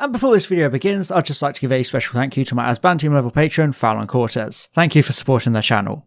And before this video begins, I'd just like to give a special thank you to my Asbantium level patron, Fallon Cortez. Thank you for supporting the channel.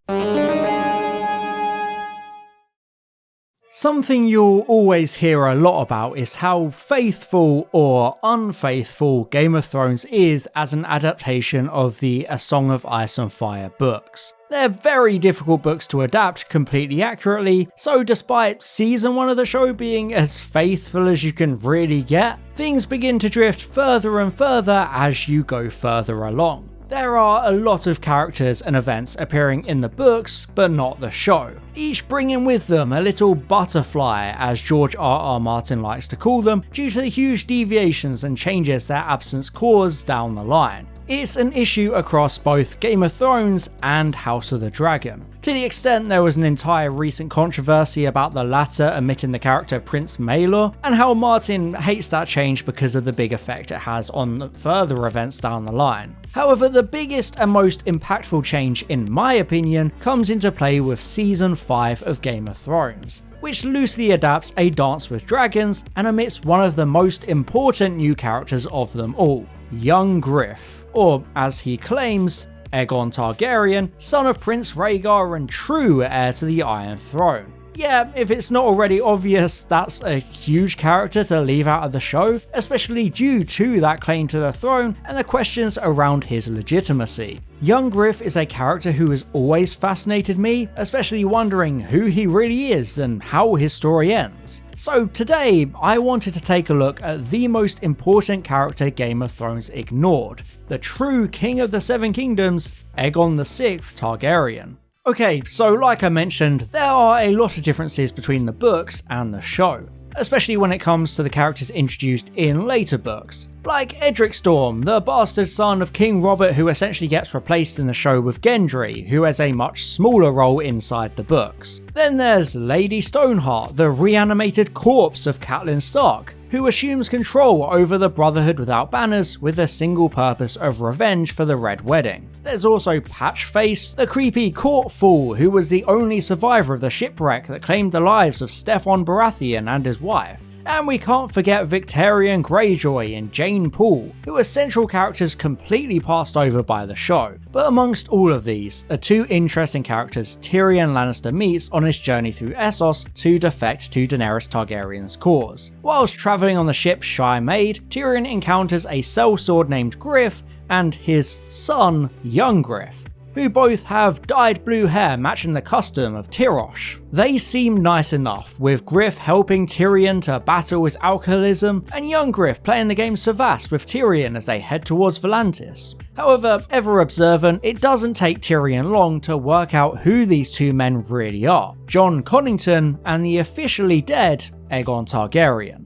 Something you'll always hear a lot about is how faithful or unfaithful Game of Thrones is as an adaptation of the A Song of Ice and Fire books. They're very difficult books to adapt completely accurately, so despite season 1 of the show being as faithful as you can really get, things begin to drift further and further as you go further along. There are a lot of characters and events appearing in the books, but not the show, each bringing with them a little butterfly, as George R.R. Martin likes to call them, due to the huge deviations and changes their absence cause down the line. It's an issue across both Game of Thrones and House of the Dragon, to the extent there was an entire recent controversy about the latter omitting the character Prince Maelor, and how Martin hates that change because of the big effect it has on further events down the line. However, the biggest and most impactful change, in my opinion, comes into play with Season 5 of Game of Thrones, which loosely adapts A Dance with Dragons and omits one of the most important new characters of them all, young Griff, or as he claims, Aegon Targaryen, son of Prince Rhaegar and true heir to the Iron Throne. Yeah, if it's not already obvious, that's a huge character to leave out of the show, especially due to that claim to the throne and the questions around his legitimacy. Young Griff is a character who has always fascinated me, especially wondering who he really is and how his story ends. So today, I wanted to take a look at the most important character Game of Thrones ignored, the true King of the Seven Kingdoms, Aegon VI Targaryen. Okay, so like I mentioned, there are a lot of differences between the books and the show, especially when it comes to the characters introduced in later books, like Edric Storm, the bastard son of King Robert who essentially gets replaced in the show with Gendry, who has a much smaller role inside the books. Then there's Lady Stoneheart, the reanimated corpse of Catelyn Stark, who assumes control over the Brotherhood without banners with the single purpose of revenge for the Red Wedding. There's also Patchface, the creepy court fool who was the only survivor of the shipwreck that claimed the lives of Steffon Baratheon and his wife. And we can't forget Victarion Greyjoy and Jane Poole, who are central characters completely passed over by the show. But amongst all of these are two interesting characters Tyrion Lannister meets on his journey through Essos to defect to Daenerys Targaryen's cause. Whilst travelling on the ship Shy Maid, Tyrion encounters a sellsword named Griff and his son, young Griff, who both have dyed blue hair matching the custom of Tyrosh. They seem nice enough, with Griff helping Tyrion to battle his alcoholism, and young Griff playing the game Savas with Tyrion as they head towards Volantis. However, ever observant, it doesn't take Tyrion long to work out who these two men really are, Jon Connington and the officially dead Aegon Targaryen.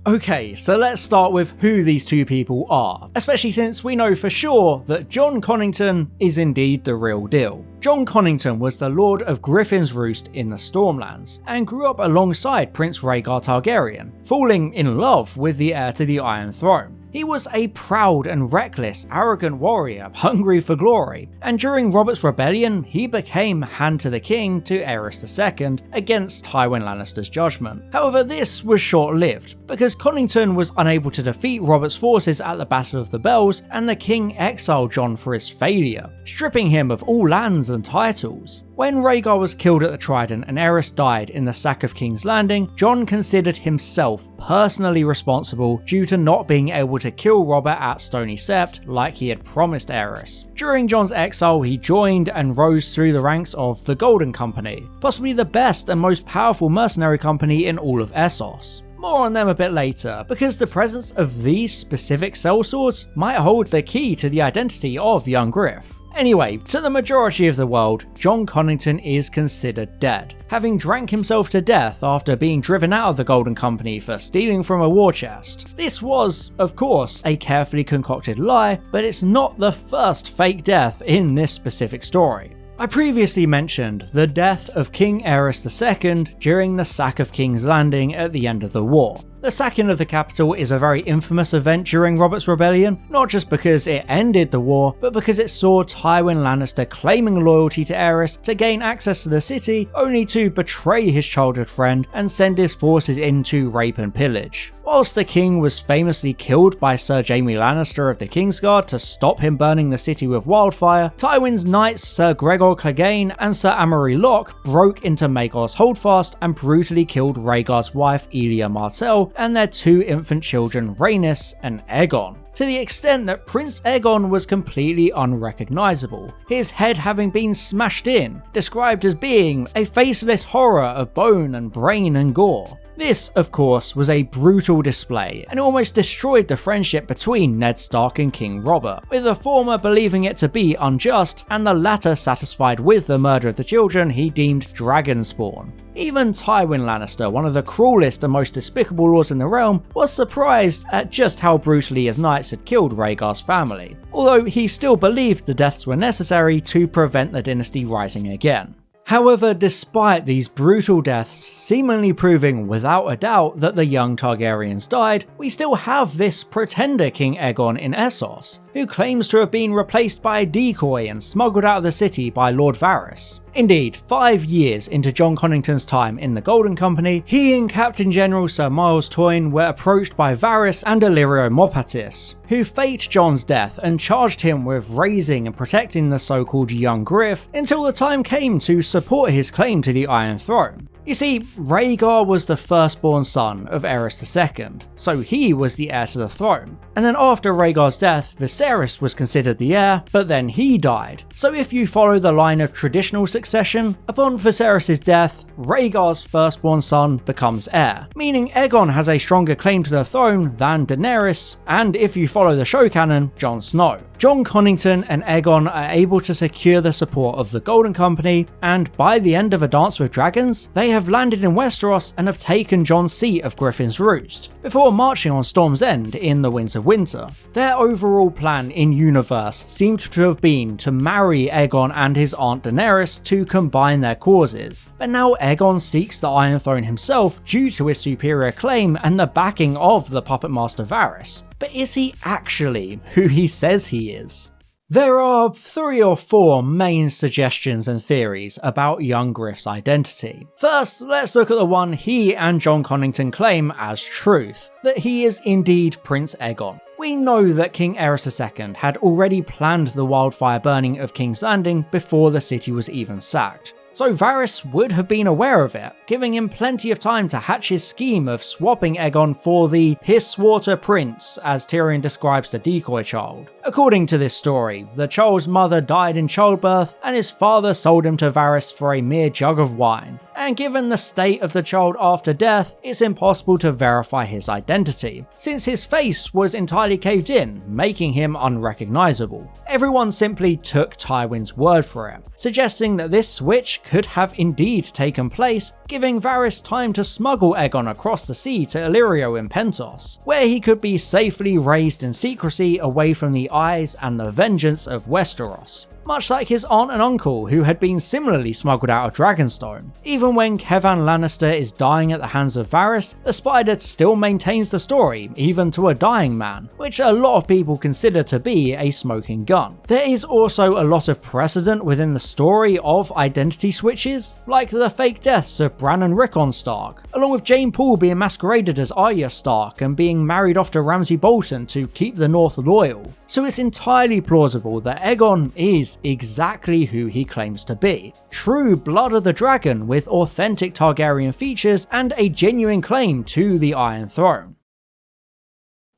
Okay, so let's start with who these two people are, especially since we know for sure that Jon Connington is indeed the real deal. Jon Connington was the Lord of Griffin's Roost in the Stormlands, and grew up alongside Prince Rhaegar Targaryen, falling in love with the heir to the Iron Throne. He was a proud and reckless, arrogant warrior, hungry for glory, and during Robert's rebellion, he became Hand to the King to Aerys II against Tywin Lannister's judgment. However, this was short-lived, because Connington was unable to defeat Robert's forces at the Battle of the Bells, and the king exiled Jon for his failure, stripping him of all lands and titles. When Rhaegar was killed at the Trident and Aerys died in the sack of King's Landing, Jon considered himself personally responsible due to not being able to kill Robert at Stony Sept like he had promised Aerys. During Jon's exile, he joined and rose through the ranks of the Golden Company, possibly the best and most powerful mercenary company in all of Essos. More on them a bit later, because the presence of these specific sellswords might hold the key to the identity of young Griff. Anyway, to the majority of the world, Jon Connington is considered dead, having drank himself to death after being driven out of the Golden Company for stealing from a war chest. This was, of course, a carefully concocted lie, but it's not the first fake death in this specific story. I previously mentioned the death of King Aerys II during the sack of King's Landing at the end of the war. The sacking of the capital is a very infamous event during Robert's Rebellion, not just because it ended the war, but because it saw Tywin Lannister claiming loyalty to Aerys to gain access to the city, only to betray his childhood friend and send his forces in to rape and pillage. Whilst the king was famously killed by Sir Jaime Lannister of the Kingsguard to stop him burning the city with wildfire, Tywin's knights Sir Gregor Clegane and Sir Amory Locke broke into Maegor's holdfast and brutally killed Rhaegar's wife Elia Martell and their 2 infant children Rhaenys and Aegon, to the extent that Prince Aegon was completely unrecognisable, his head having been smashed in, described as being a faceless horror of bone and brain and gore. This, of course, was a brutal display and almost destroyed the friendship between Ned Stark and King Robert, with the former believing it to be unjust and the latter satisfied with the murder of the children he deemed dragon spawn. Even Tywin Lannister, one of the cruelest and most despicable lords in the realm, was surprised at just how brutally his knights had killed Rhaegar's family, although he still believed the deaths were necessary to prevent the dynasty rising again. However, despite these brutal deaths seemingly proving without a doubt that the young Targaryens died, we still have this pretender King Aegon in Essos, who claims to have been replaced by a decoy and smuggled out of the city by Lord Varys. Indeed, 5 years into Jon Connington's time in the Golden Company, he and Captain General Sir Miles Toyne were approached by Varys and Illyrio Mopatis, who faked Jon's death and charged him with raising and protecting the so-called young Griff until the time came to support his claim to the Iron Throne. You see, Rhaegar was the firstborn son of Aerys II, so he was the heir to the throne. And then after Rhaegar's death, Viserys was considered the heir, but then he died. So if you follow the line of traditional succession, upon Viserys' death, Rhaegar's firstborn son becomes heir, meaning Aegon has a stronger claim to the throne than Daenerys, and if you follow the show canon, Jon Snow. Jon Connington and Aegon are able to secure the support of the Golden Company, and by the end of A Dance with Dragons, they have landed in Westeros and have taken Jon's seat of Griffin's Roost, before marching on Storm's End in the Winds of Winter. Their overall plan in universe seemed to have been to marry Aegon and his aunt Daenerys to combine their causes, but now Aegon seeks the Iron Throne himself due to his superior claim and the backing of the puppet master Varys. But is he actually who he says he is? There are 3 or 4 main suggestions and theories about young Griff's identity. First, let's look at the one he and Jon Connington claim as truth, that he is indeed Prince Aegon. We know that King Aerys II had already planned the wildfire burning of King's Landing before the city was even sacked. So Varys would have been aware of it, giving him plenty of time to hatch his scheme of swapping Aegon for the Pisswater Prince, as Tyrion describes the decoy child. According to this story, the child's mother died in childbirth and his father sold him to Varys for a mere jug of wine, and given the state of the child after death, it's impossible to verify his identity, since his face was entirely caved in, making him unrecognisable. Everyone simply took Tywin's word for it, suggesting that this switch could have indeed taken place, giving Varys time to smuggle Aegon across the sea to Illyrio in Pentos, where he could be safely raised in secrecy away from the eyes and the vengeance of Westeros. Much like his aunt and uncle, who had been similarly smuggled out of Dragonstone. Even when Kevan Lannister is dying at the hands of Varys, the Spider still maintains the story, even to a dying man, which a lot of people consider to be a smoking gun. There is also a lot of precedent within the story of identity switches, like the fake deaths of Bran and Rickon Stark, along with Jane Paul being masqueraded as Arya Stark and being married off to Ramsay Bolton to keep the North loyal. So it's entirely plausible that Aegon is exactly who he claims to be. True blood of the dragon with authentic Targaryen features and a genuine claim to the Iron Throne.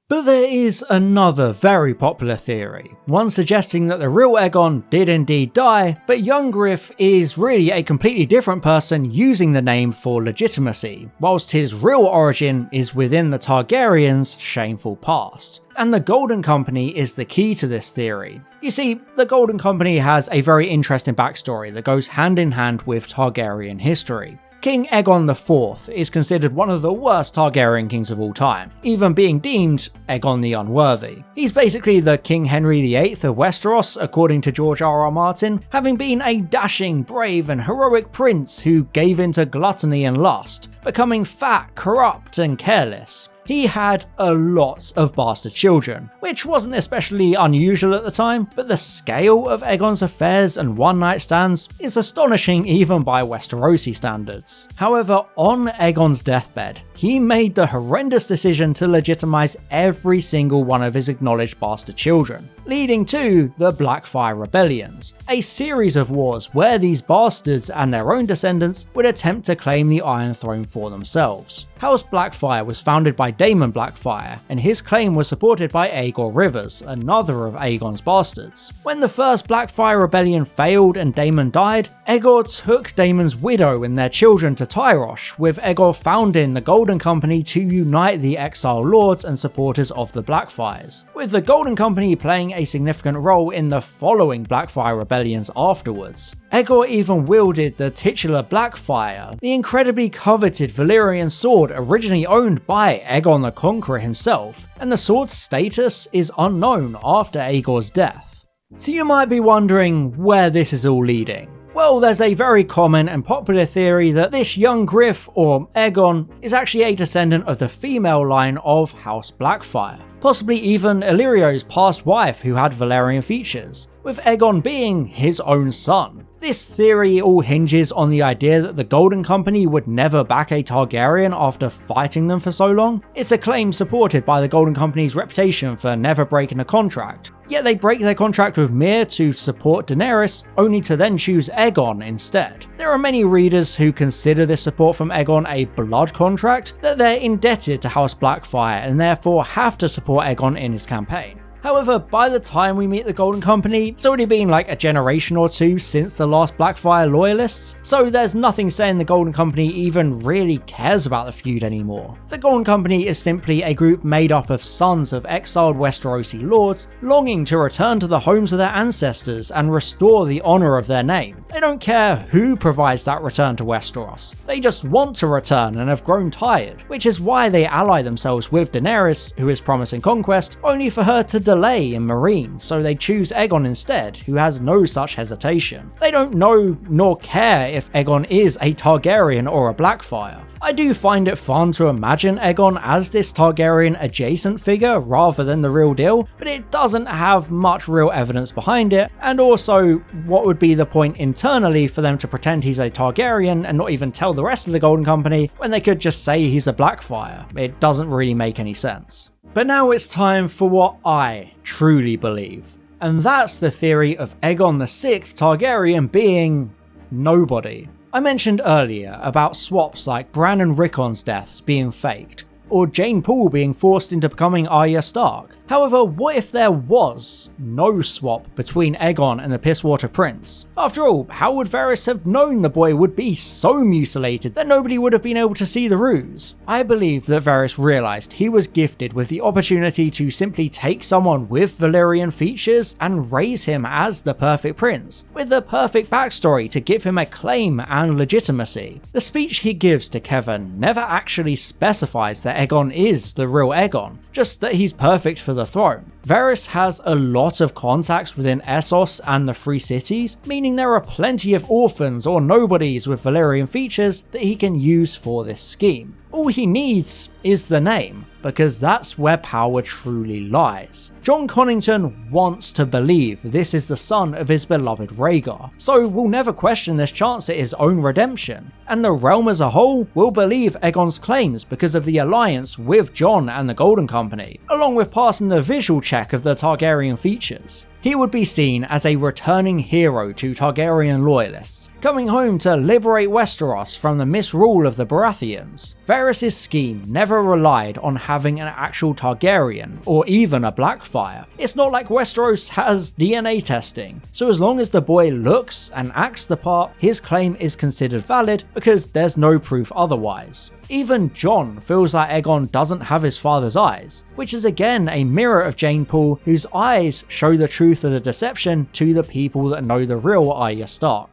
But there is another very popular theory, one suggesting that the real Aegon did indeed die, but young Griff is really a completely different person using the name for legitimacy, whilst his real origin is within the Targaryens' shameful past. And the Golden Company is the key to this theory. You see, the Golden Company has a very interesting backstory that goes hand in hand with Targaryen history. King Aegon IV is considered one of the worst Targaryen kings of all time, even being deemed Aegon the Unworthy. He's basically the King Henry VIII of Westeros, according to George R.R. Martin, having been a dashing, brave and heroic prince who gave in to gluttony and lust, becoming fat, corrupt and careless. He had a lot of bastard children, which wasn't especially unusual at the time, but the scale of Aegon's affairs and one-night stands is astonishing even by Westerosi standards. However, on Aegon's deathbed, he made the horrendous decision to legitimize every single one of his acknowledged bastard children, leading to the Blackfyre Rebellions, a series of wars where these bastards and their own descendants would attempt to claim the Iron Throne for themselves. House Blackfyre was founded by Daemon Blackfyre, and his claim was supported by Aegor Rivers, another of Aegon's bastards. When the first Blackfyre Rebellion failed and Daemon died, Aegor took Daemon's widow and their children to Tyrosh, with Aegor founding the Golden Company to unite the exiled lords and supporters of the Blackfyres, with the Golden Company playing a significant role in the following Blackfyre rebellions afterwards. Aegor even wielded the titular Blackfyre, the incredibly coveted Valyrian sword originally owned by Aegon the Conqueror himself, and the sword's status is unknown after Aegor's death. So you might be wondering where this is all leading. Well, there's a very common and popular theory that this young Griff, or Aegon, is actually a descendant of the female line of House Blackfyre, possibly even Illyrio's past wife who had Valyrian features, with Aegon being his own son. This theory all hinges on the idea that the Golden Company would never back a Targaryen after fighting them for so long. It's a claim supported by the Golden Company's reputation for never breaking a contract, yet they break their contract with Myr to support Daenerys, only to then choose Aegon instead. There are many readers who consider this support from Aegon a blood contract, that they're indebted to House Blackfyre and therefore have to support Aegon in his campaign. However, by the time we meet the Golden Company, it's already been like a generation or two since the last Blackfyre loyalists, so there's nothing saying the Golden Company even really cares about the feud anymore. The Golden Company is simply a group made up of sons of exiled Westerosi lords, longing to return to the homes of their ancestors and restore the honour of their name. They don't care who provides that return to Westeros, they just want to return and have grown tired, which is why they ally themselves with Daenerys, who is promising conquest, only for her to delay in Meereen, so they choose Aegon instead, who has no such hesitation. They don't know nor care if Aegon is a Targaryen or a Blackfyre. I do find it fun to imagine Aegon as this Targaryen adjacent figure rather than the real deal, but it doesn't have much real evidence behind it, and also what would be the point internally for them to pretend he's a Targaryen and not even tell the rest of the Golden Company when they could just say he's a Blackfyre? It doesn't really make any sense. But now it's time for what I truly believe, and that's the theory of Aegon VI Targaryen being nobody. I mentioned earlier about swaps like Bran and Rickon's deaths being faked, or Jane Paul being forced into becoming Arya Stark. However, what if there was no swap between Aegon and the Pisswater Prince? After all, how would Varys have known the boy would be so mutilated that nobody would have been able to see the ruse? I believe that Varys realised he was gifted with the opportunity to simply take someone with Valyrian features and raise him as the perfect prince, with the perfect backstory to give him a claim and legitimacy. The speech he gives to Kevin never actually specifies that Aegon is the real Aegon, just that he's perfect for the throne. Varys has a lot of contacts within Essos and the Free Cities, meaning there are plenty of orphans or nobodies with Valyrian features that he can use for this scheme. All he needs is the name, because that's where power truly lies. Jon Connington wants to believe this is the son of his beloved Rhaegar, so will never question this chance at his own redemption, and the realm as a whole will believe Aegon's claims because of the alliance with Jon and the Golden Company, along with passing the visual check of the Targaryen features. He would be seen as a returning hero to Targaryen loyalists, coming home to liberate Westeros from the misrule of the Baratheons. Varys' scheme never relied on having an actual Targaryen, or even a Blackfyre. It's not like Westeros has DNA testing, so as long as the boy looks and acts the part, his claim is considered valid because there's no proof otherwise. Even Jon feels like Aegon doesn't have his father's eyes, which is again a mirror of Jane Paul, whose eyes show the truth of the deception to the people that know the real Arya Stark.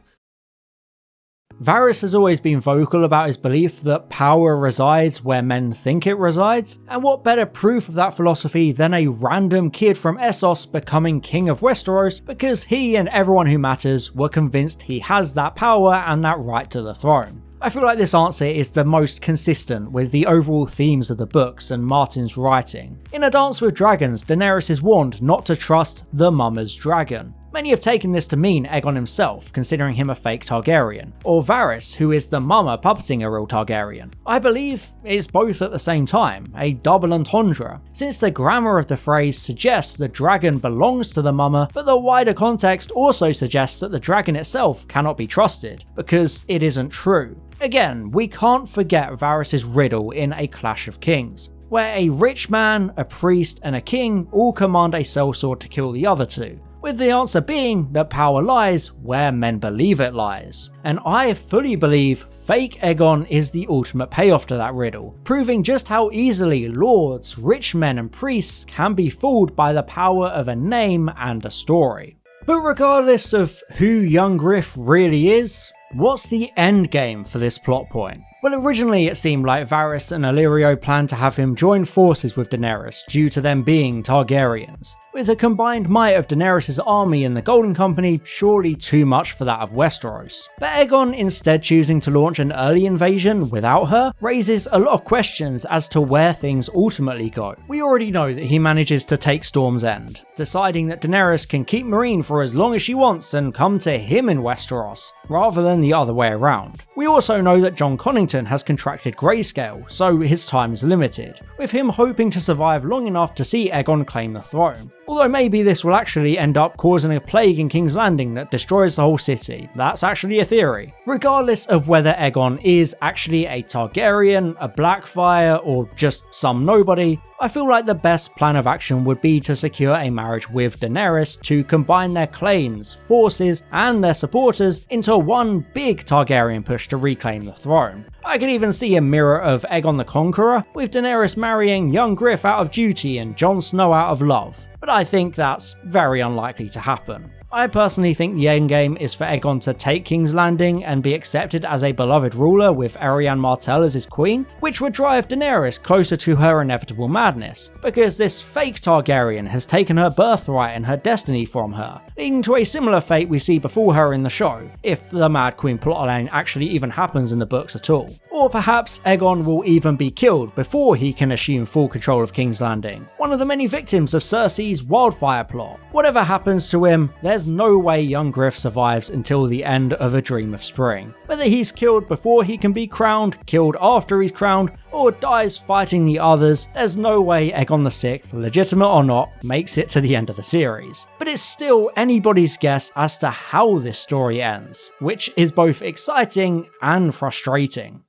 Varys has always been vocal about his belief that power resides where men think it resides, and what better proof of that philosophy than a random kid from Essos becoming king of Westeros because he and everyone who matters were convinced he has that power and that right to the throne. I feel like this answer is the most consistent with the overall themes of the books and Martin's writing. In A Dance with Dragons, Daenerys is warned not to trust the Mummer's dragon. Many have taken this to mean Aegon himself, considering him a fake Targaryen, or Varys, who is the Mummer puppeting a real Targaryen. I believe it's both at the same time, a double entendre, since the grammar of the phrase suggests the dragon belongs to the Mummer, but the wider context also suggests that the dragon itself cannot be trusted, because it isn't true. Again, we can't forget Varys' riddle in A Clash of Kings, where a rich man, a priest, and a king all command a sellsword to kill the other two, with the answer being that power lies where men believe it lies. And I fully believe fake Aegon is the ultimate payoff to that riddle, proving just how easily lords, rich men and priests can be fooled by the power of a name and a story. But regardless of who young Griff really is, what's the endgame for this plot point? Well, originally it seemed like Varys and Illyrio planned to have him join forces with Daenerys due to them being Targaryens, with the combined might of Daenerys' army and the Golden Company surely too much for that of Westeros. But Aegon instead choosing to launch an early invasion without her raises a lot of questions as to where things ultimately go. We already know that he manages to take Storm's End, deciding that Daenerys can keep Meereen for as long as she wants and come to him in Westeros, rather than the other way around. We also know that Jon Connington has contracted grayscale, so his time is limited, with him hoping to survive long enough to see Aegon claim the throne. Although maybe this will actually end up causing a plague in King's Landing that destroys the whole city. That's actually a theory. Regardless of whether Aegon is actually a Targaryen, a Blackfire, or just some nobody, I feel like the best plan of action would be to secure a marriage with Daenerys to combine their claims, forces, and their supporters into one big Targaryen push to reclaim the throne. I could even see a mirror of Aegon the Conqueror, with Daenerys marrying young Griff out of duty and Jon Snow out of love, but I think that's very unlikely to happen. I personally think the endgame is for Aegon to take King's Landing and be accepted as a beloved ruler with Arianne Martell as his queen, which would drive Daenerys closer to her inevitable madness, because this fake Targaryen has taken her birthright and her destiny from her, leading to a similar fate we see before her in the show, if the Mad Queen plotline actually even happens in the books at all. Or perhaps Aegon will even be killed before he can assume full control of King's Landing, one of the many victims of Cersei's wildfire plot. Whatever happens to him, there's no way young Griff survives until the end of A Dream of Spring. Whether he's killed before he can be crowned, killed after he's crowned, or dies fighting the others, there's no way Aegon VI, legitimate or not, makes it to the end of the series. But it's still anybody's guess as to how this story ends, which is both exciting and frustrating.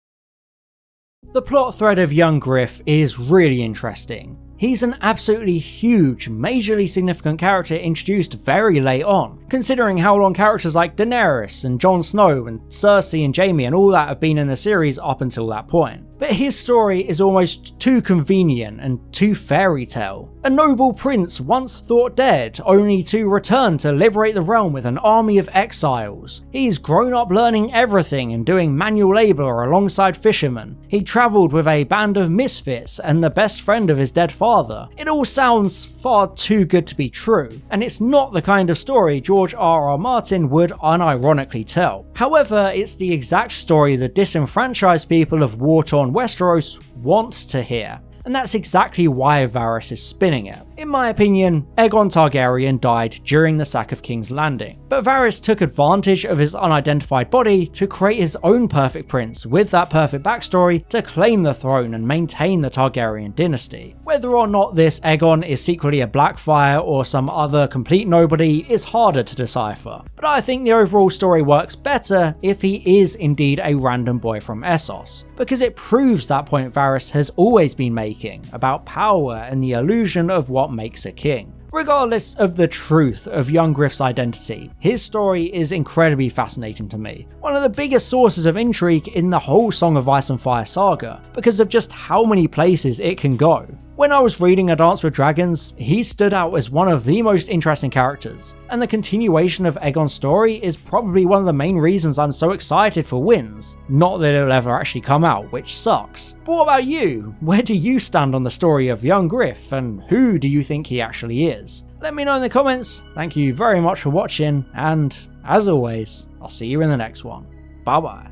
The plot thread of young Griff is really interesting. He's an absolutely huge, majorly significant character introduced very late on, considering how long characters like Daenerys and Jon Snow and Cersei and Jaime and all that have been in the series up until that point. But his story is almost too convenient and too fairy tale. A noble prince once thought dead, only to return to liberate the realm with an army of exiles. He's grown up learning everything and doing manual labour alongside fishermen. He travelled with a band of misfits and the best friend of his dead father. It all sounds far too good to be true, and it's not the kind of story George R.R. Martin would unironically tell. However, it's the exact story the disenfranchised people of war-torn Westeros want to hear. And that's exactly why Varys is spinning it. In my opinion, Aegon Targaryen died during the sack of King's Landing, but Varys took advantage of his unidentified body to create his own perfect prince with that perfect backstory to claim the throne and maintain the Targaryen dynasty. Whether or not this Aegon is secretly a Blackfire or some other complete nobody is harder to decipher, but I think the overall story works better if he is indeed a random boy from Essos, because it proves that point Varys has always been making about power and the illusion of what makes a king. Regardless of the truth of young Griff's identity, his story is incredibly fascinating to me. One of the biggest sources of intrigue in the whole Song of Ice and Fire saga, because of just how many places it can go. When I was reading A Dance with Dragons, he stood out as one of the most interesting characters, and the continuation of Aegon's story is probably one of the main reasons I'm so excited for Winds. Not that it'll ever actually come out, which sucks. But what about you? Where do you stand on the story of young Griff, and who do you think he actually is? Let me know in the comments. Thank you very much for watching, and as always, I'll see you in the next one. Bye bye.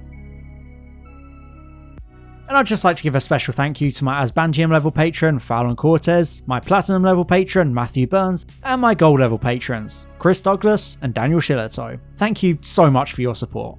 And I'd just like to give a special thank you to my Asbantium level patron, Fallon Cortez, my Platinum level patron, Matthew Burns, and my Gold level patrons, Chris Douglas and Daniel Shillito. Thank you so much for your support.